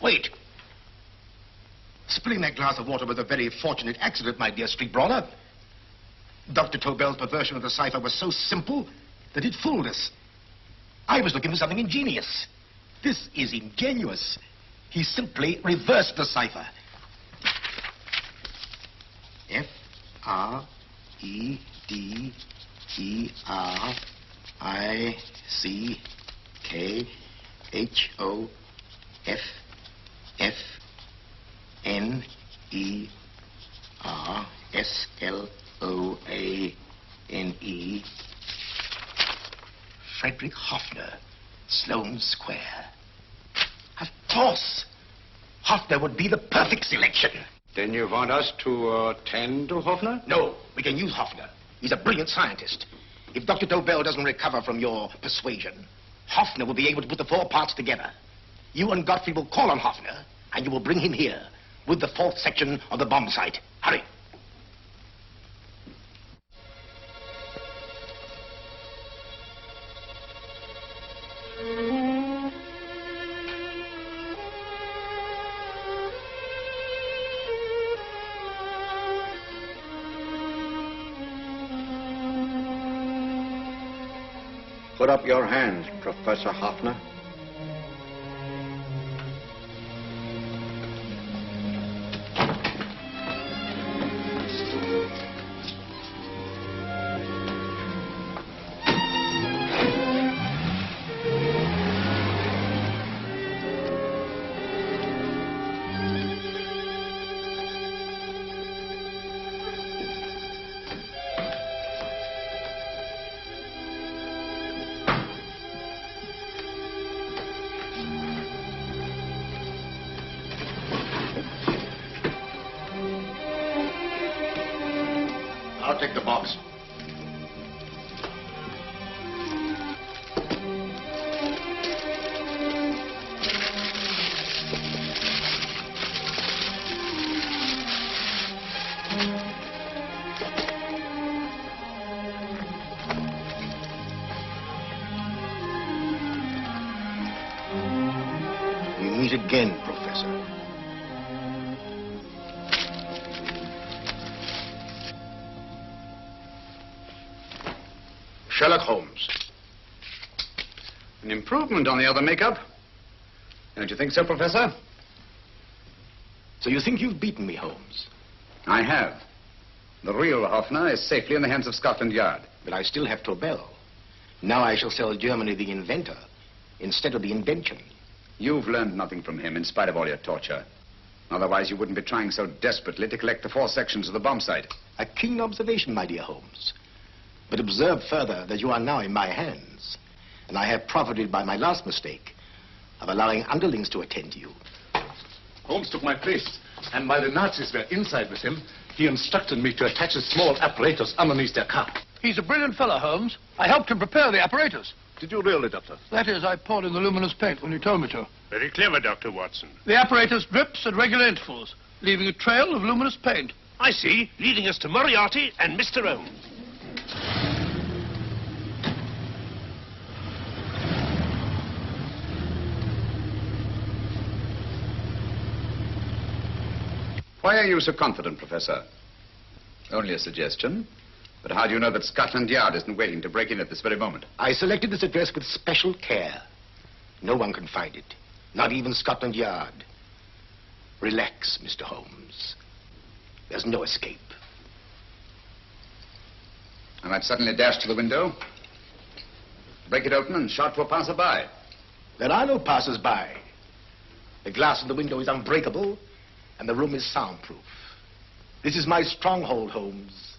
Wait. Spilling that glass of water was a very fortunate accident, my dear street brawler. Dr. Tobel's perversion of the cipher was so simple that it fooled us. I was looking for something ingenious. This is ingenious. He simply reversed the cipher. F-R-E-D-E-R-I-C-K-H-O-F-F-N-E-R-S-L-O-A-N-E. Frederick Hoffner, Sloane Square. Of course. Hoffner would be the perfect selection. Then you want us to attend to Hoffner? No, we can use Hoffner. He's a brilliant scientist. If Dr. Tobel doesn't recover from your persuasion, Hoffner will be able to put the 4 parts together. You and Godfrey will call on Hoffner, and you will bring him here with the 4th section of the bomb site. Hurry. Put up your hands, Professor Hoffner. I'll take the box. We meet again, Professor. Sherlock Holmes. An improvement on the other makeup. Don't you think so, Professor? So you think you've beaten me, Holmes? I have. The real Hoffner is safely in the hands of Scotland Yard. But I still have Tobel. Now I shall sell Germany the inventor instead of the invention. You've learned nothing from him in spite of all your torture. Otherwise, you wouldn't be trying so desperately to collect the 4 sections of the bomb site. A keen observation, my dear Holmes. But observe further that you are now in my hands, and I have profited by my last mistake of allowing underlings to attend to you. Holmes took my place, and while the Nazis were inside with him, he instructed me to attach a small apparatus underneath their car. He's a brilliant fellow, Holmes. I helped him prepare the apparatus. Did you really, Doctor? That is, I poured in the luminous paint when you told me to. Very clever, Dr. Watson. The apparatus drips at regular intervals, leaving a trail of luminous paint. I see, leading us to Moriarty and Mr. Holmes. Why are you so confident, Professor? Only a suggestion. But how do you know that Scotland Yard isn't waiting to break in at this very moment? I selected this address with special care. No one can find it, not even Scotland Yard. Relax, Mr. Holmes. There's no escape. I might suddenly dash to the window, break it open, and shout to a passerby. There are no passers-by. The glass in the window is unbreakable, and the room is soundproof. This is my stronghold, Holmes,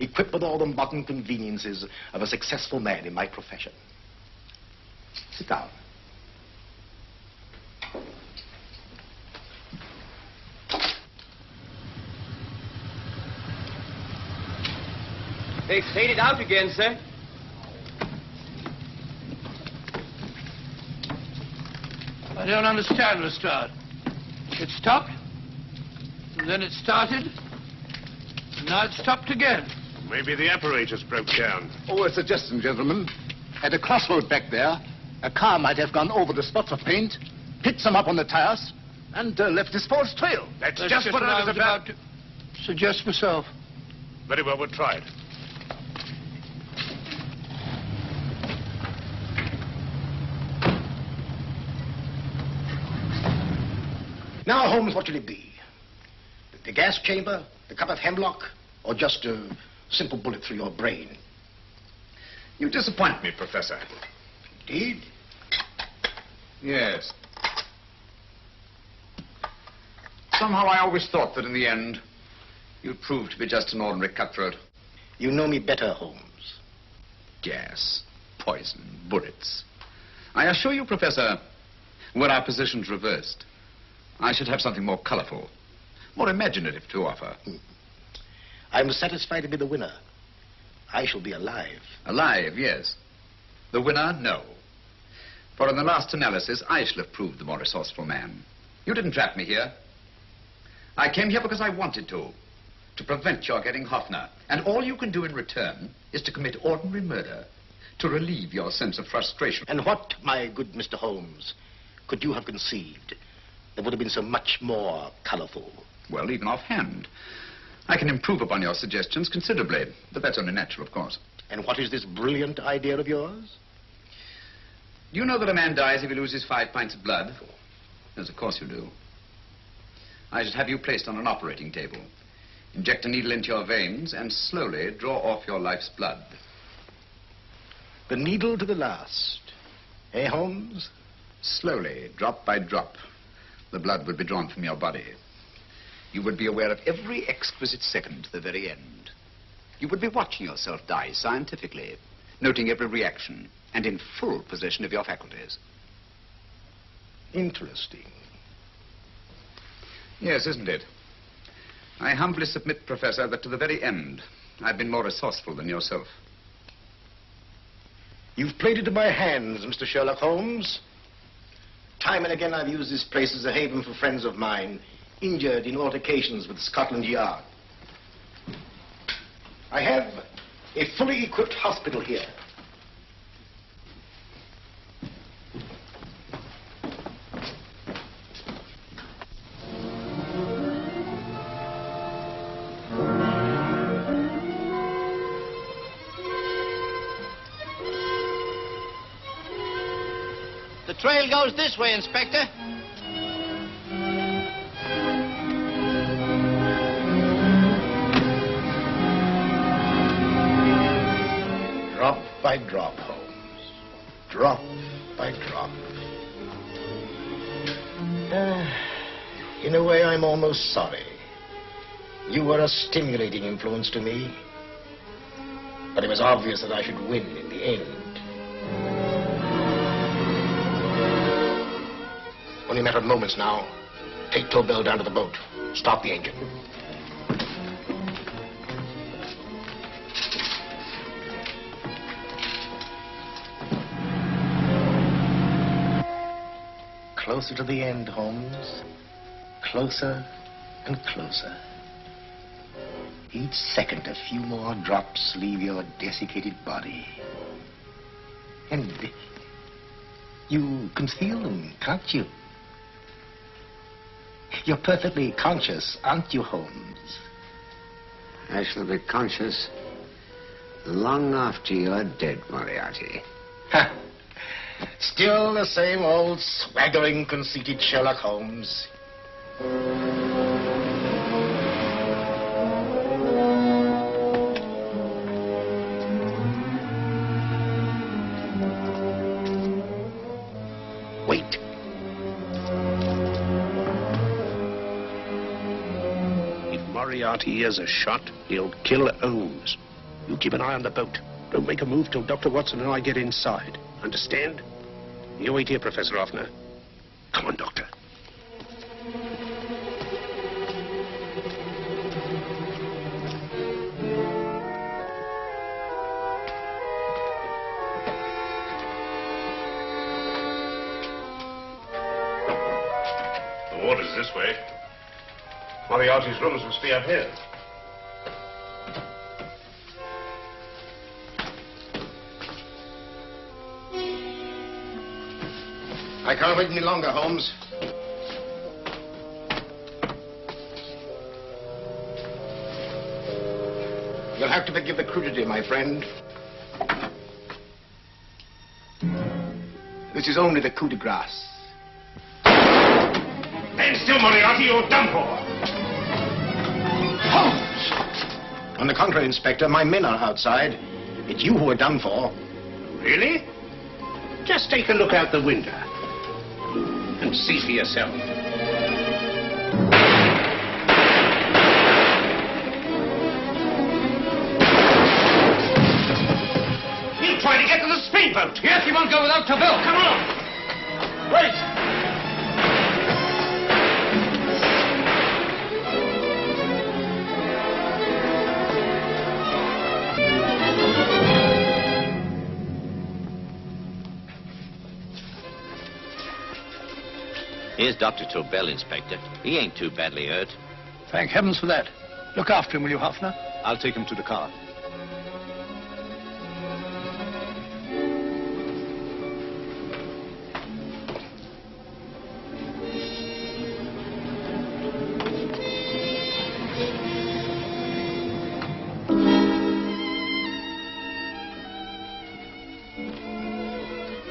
equipped with all the modern conveniences of a successful man in my profession. Sit down. They've faded out again, sir. I don't understand, Lestrade. It stopped, and then it started, and now it stopped again. Maybe the apparatus broke down. Oh, a suggestion, gentlemen. At a crossroad back there, a car might have gone over the spots of paint, picked some up on the tires, and left this false trail. That's just what I was about to suggest myself. Very well, we'll try it. Now, Holmes, what should it be? The gas chamber, the cup of hemlock, or just a simple bullet through your brain? You disappoint me, Professor. Indeed? Yes. Somehow I always thought that in the end, you'd prove to be just an ordinary cutthroat. You know me better, Holmes. Gas, poison, bullets. I assure you, Professor, were our positions reversed, I should have something more colorful, more imaginative to offer. I'm satisfied to be the winner. I shall be alive. Alive, yes. The winner, no. For in the last analysis, I shall have proved the more resourceful man. You didn't trap me here. I came here because I wanted to prevent your getting Hoffner. And all you can do in return is to commit ordinary murder, to relieve your sense of frustration. And what, my good Mr. Holmes, could you have conceived that would have been so much more colorful? Well, even offhand, I can improve upon your suggestions considerably, but that's only natural, of course. And what is this brilliant idea of yours? Do you know that a man dies if he loses 5 pints of blood? Yes, of course you do. I should have you placed on an operating table, inject a needle into your veins, and slowly draw off your life's blood. The needle to the last. Eh, Holmes? Slowly, drop by drop, the blood would be drawn from your body. You would be aware of every exquisite second to the very end. You would be watching yourself die scientifically, noting every reaction, and in full possession of your faculties. Interesting. Yes, isn't it? I humbly submit, Professor, that to the very end, I've been more resourceful than yourself. You've played into my hands, Mr. Sherlock Holmes. Time and again I've used this place as a haven for friends of mine, injured in altercations with Scotland Yard. I have a fully equipped hospital here. The trail goes this way, Inspector. Drop by drop, Holmes. Drop by drop. In a way, I'm almost sorry. You were a stimulating influence to me. But it was obvious that I should win in the end. Only a matter of moments now. Take Tobel down to the boat. Stop the engine. Closer to the end, Holmes. Closer and closer. Each second, a few more drops leave your desiccated body. And you can feel them, can't you? You're perfectly conscious, aren't you, Holmes? I shall be conscious long after you're dead, Moriarty. Ha! Still the same old swaggering, conceited Sherlock Holmes. Wait. If Moriarty hears a shot, he'll kill Holmes. You keep an eye on the boat. Don't make a move till Dr. Watson and I get inside. Understand? You wait here, Professor Hoffner. Come on, Doctor. The water's this way. Moriarty's rooms must be up here. I can't wait any longer, Holmes. You'll have to forgive the crudity, my friend. This is only the coup de grace. Stand still, Moriarty, you're done for. Holmes! On the contrary, Inspector, my men are outside. It's you who are done for. Really? Just take a look out the window and see for yourself. He'll try to get to the speedboat. Yes, he won't go without Tobel. Come on. Wait. Here's Dr. Tobel, Inspector. He ain't too badly hurt. Thank heavens for that. Look after him, will you, Hoffner? I'll take him to the car.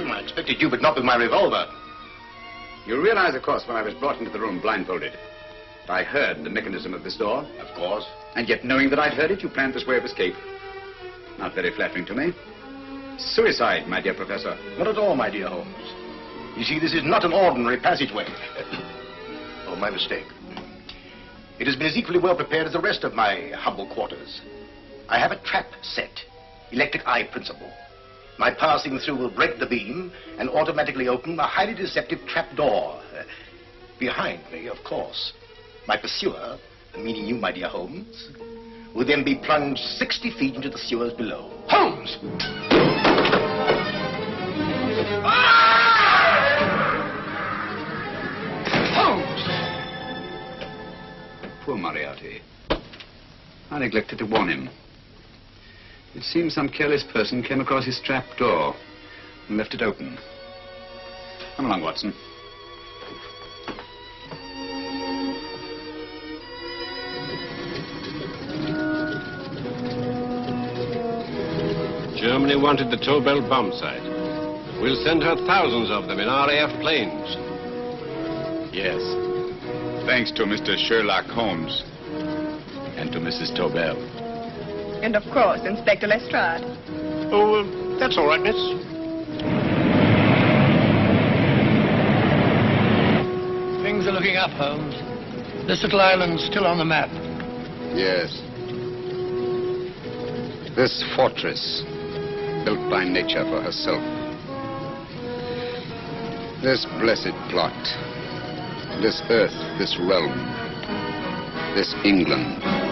I expected you, but not with my revolver. You realize, of course, when I was brought into the room blindfolded, I heard the mechanism of this door. Of course. And yet, knowing that I'd heard it, you planned this way of escape. Not very flattering to me. Suicide, my dear Professor. Not at all, my dear Holmes. You see, this is not an ordinary passageway. Oh, my mistake. It has been as equally well prepared as the rest of my humble quarters. I have a trap set, electric eye principle. My passing through will break the beam and automatically open a highly deceptive trap door. Behind me, of course, my pursuer, meaning you, my dear Holmes, will then be plunged 60 feet into the sewers below. Holmes! Holmes! Poor Moriarty. I neglected to warn him. It seems some careless person came across his trap door and left it open. Come along, Watson. Germany wanted the Tobel bomb site. We'll send her thousands of them in RAF planes. Yes. Thanks to Mr. Sherlock Holmes and to Mrs. Tobel. And, of course, Inspector Lestrade. Oh, that's all right, miss. Things are looking up, Holmes. This little island's still on the map. Yes. This fortress, built by nature for herself. This blessed plot. This earth, this realm. This England.